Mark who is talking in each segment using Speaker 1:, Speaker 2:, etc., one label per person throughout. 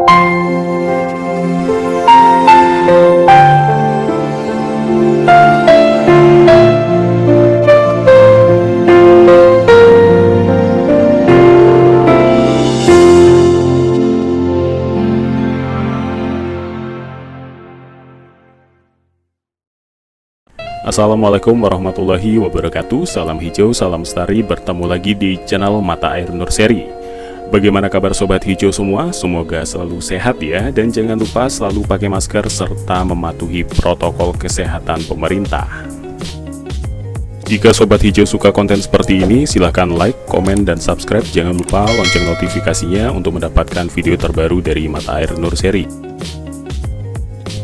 Speaker 1: Assalamualaikum warahmatullahi wabarakatuh. Salam hijau, salam lestari. Bertemu lagi di channel Mata Air Nurseri. Bagaimana kabar sobat hijau semua? Semoga selalu sehat ya. Dan jangan lupa selalu pakai masker serta mematuhi protokol kesehatan pemerintah. Jika sobat hijau suka konten seperti ini, silahkan like, komen, dan subscribe. Jangan lupa lonceng notifikasinya untuk mendapatkan video terbaru dari Mata Air Nurseri.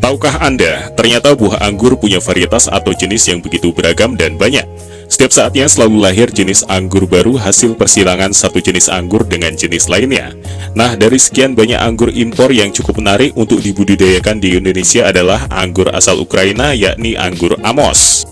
Speaker 1: Tahukah Anda, ternyata buah anggur punya varietas atau jenis yang begitu beragam dan banyak. Setiap saatnya selalu lahir jenis anggur baru hasil persilangan satu jenis anggur dengan jenis lainnya. Nah, dari sekian banyak anggur impor yang cukup menarik untuk dibudidayakan di Indonesia adalah anggur asal Ukraina, yakni anggur Amos.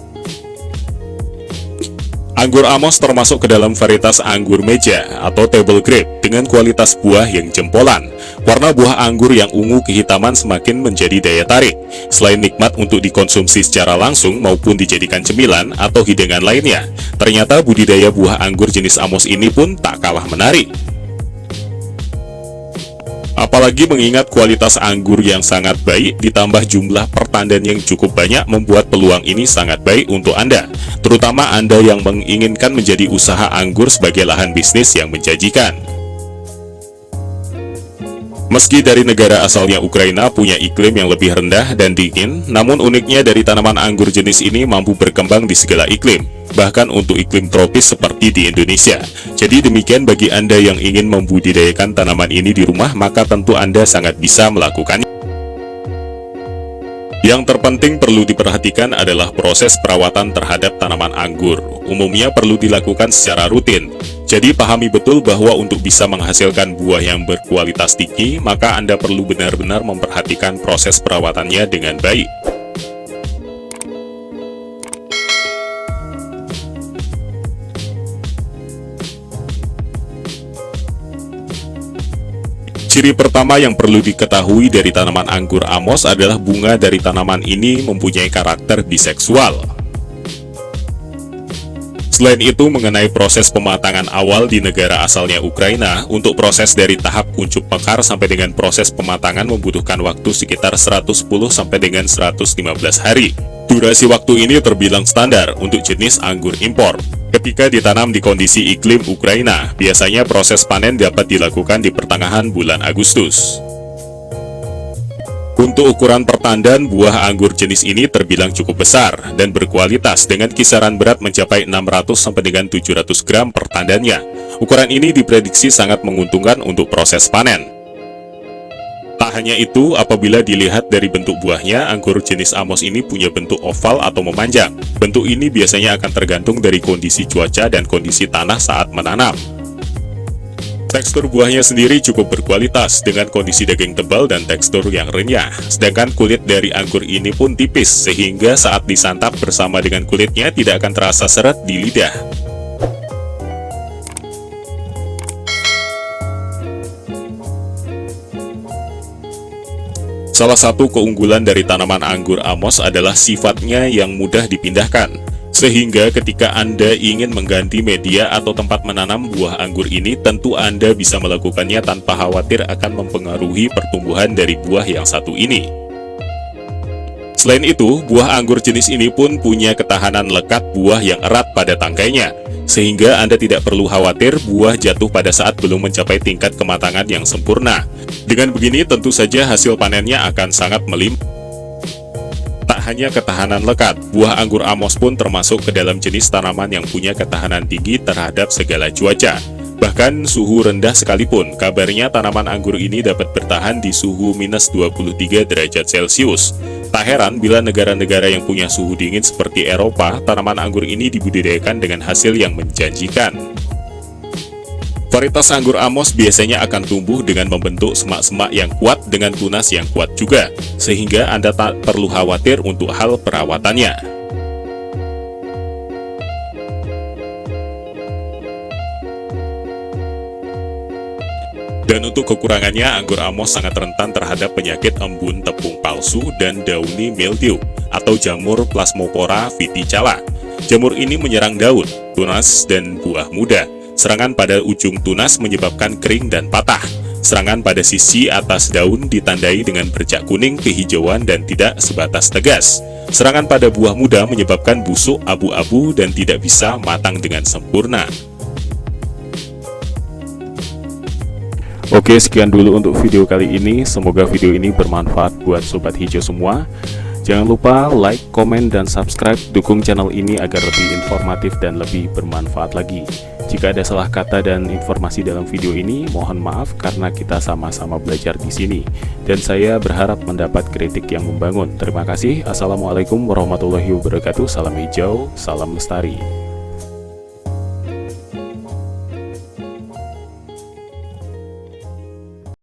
Speaker 1: Anggur Amos termasuk ke dalam varietas anggur meja atau table grape dengan kualitas buah yang jempolan. Warna buah anggur yang ungu kehitaman semakin menjadi daya tarik. Selain nikmat untuk dikonsumsi secara langsung maupun dijadikan cemilan atau hidangan lainnya, ternyata budidaya buah anggur jenis Amos ini pun tak kalah menarik. Apalagi mengingat kualitas anggur yang sangat baik ditambah jumlah pertanian yang cukup banyak membuat peluang ini sangat baik untuk Anda, terutama Anda yang menginginkan menjadi usaha anggur sebagai lahan bisnis yang menjanjikan. Meski dari negara asalnya Ukraina punya iklim yang lebih rendah dan dingin, namun uniknya dari tanaman anggur jenis ini mampu berkembang di segala iklim, bahkan untuk iklim tropis seperti di Indonesia. Jadi demikian bagi Anda yang ingin membudidayakan tanaman ini di rumah, maka tentu Anda sangat bisa melakukannya. Yang terpenting perlu diperhatikan adalah proses perawatan terhadap tanaman anggur. Umumnya perlu dilakukan secara rutin. Jadi pahami betul bahwa untuk bisa menghasilkan buah yang berkualitas tinggi, maka Anda perlu benar-benar memperhatikan proses perawatannya dengan baik. Ciri pertama yang perlu diketahui dari tanaman anggur Amos adalah bunga dari tanaman ini mempunyai karakter biseksual. Selain itu, mengenai proses pematangan awal di negara asalnya Ukraina, untuk proses dari tahap kuncup mekar sampai dengan proses pematangan membutuhkan waktu sekitar 110 sampai dengan 115 hari. Durasi waktu ini terbilang standar untuk jenis anggur impor. Ketika ditanam di kondisi iklim Ukraina, biasanya proses panen dapat dilakukan di pertengahan bulan Agustus. Untuk ukuran pertandan, buah anggur jenis ini terbilang cukup besar dan berkualitas dengan kisaran berat mencapai 600 sampai dengan 700 gram per tandannya. Ukuran ini diprediksi sangat menguntungkan untuk proses panen. Tak hanya itu, apabila dilihat dari bentuk buahnya, anggur jenis Amos ini punya bentuk oval atau memanjang. Bentuk ini biasanya akan tergantung dari kondisi cuaca dan kondisi tanah saat menanam. Tekstur buahnya sendiri cukup berkualitas dengan kondisi daging tebal dan tekstur yang renyah. Sedangkan kulit dari anggur ini pun tipis, sehingga saat disantap bersama dengan kulitnya tidak akan terasa seret di lidah. Salah satu keunggulan dari tanaman anggur Amos adalah sifatnya yang mudah dipindahkan, sehingga ketika Anda ingin mengganti media atau tempat menanam buah anggur ini, tentu Anda bisa melakukannya tanpa khawatir akan mempengaruhi pertumbuhan dari buah yang satu ini. Selain itu, buah anggur jenis ini pun punya ketahanan lekat buah yang erat pada tangkainya, sehingga Anda tidak perlu khawatir buah jatuh pada saat belum mencapai tingkat kematangan yang sempurna. Dengan begini, tentu saja hasil panennya akan sangat melimpah. Tak hanya ketahanan lekat, buah anggur Amos pun termasuk ke dalam jenis tanaman yang punya ketahanan tinggi terhadap segala cuaca. Bahkan suhu rendah sekalipun, kabarnya tanaman anggur ini dapat bertahan di suhu minus 23 derajat Celcius. Tak heran bila negara-negara yang punya suhu dingin seperti Eropa, tanaman anggur ini dibudidayakan dengan hasil yang menjanjikan. Varietas anggur Amos biasanya akan tumbuh dengan membentuk semak-semak yang kuat dengan tunas yang kuat juga, sehingga Anda tak perlu khawatir untuk hal perawatannya. Dan untuk kekurangannya, anggur Amos sangat rentan terhadap penyakit embun tepung palsu dan downy mildew atau jamur Plasmopora viticala. Jamur ini menyerang daun, tunas, dan buah muda. Serangan pada ujung tunas menyebabkan kering dan patah. Serangan pada sisi atas daun ditandai dengan bercak kuning, kehijauan, dan tidak sebatas tegas. Serangan pada buah muda menyebabkan busuk, abu-abu, dan tidak bisa matang dengan sempurna. Oke, sekian dulu untuk video kali ini. Semoga video ini bermanfaat buat Sobat Hijau semua. Jangan lupa like, komen, dan subscribe. Dukung channel ini agar lebih informatif dan lebih bermanfaat lagi. Jika ada salah kata dan informasi dalam video ini, mohon maaf karena kita sama-sama belajar di sini. Dan saya berharap mendapat kritik yang membangun. Terima kasih. Assalamualaikum warahmatullahi wabarakatuh. Salam hijau, salam lestari.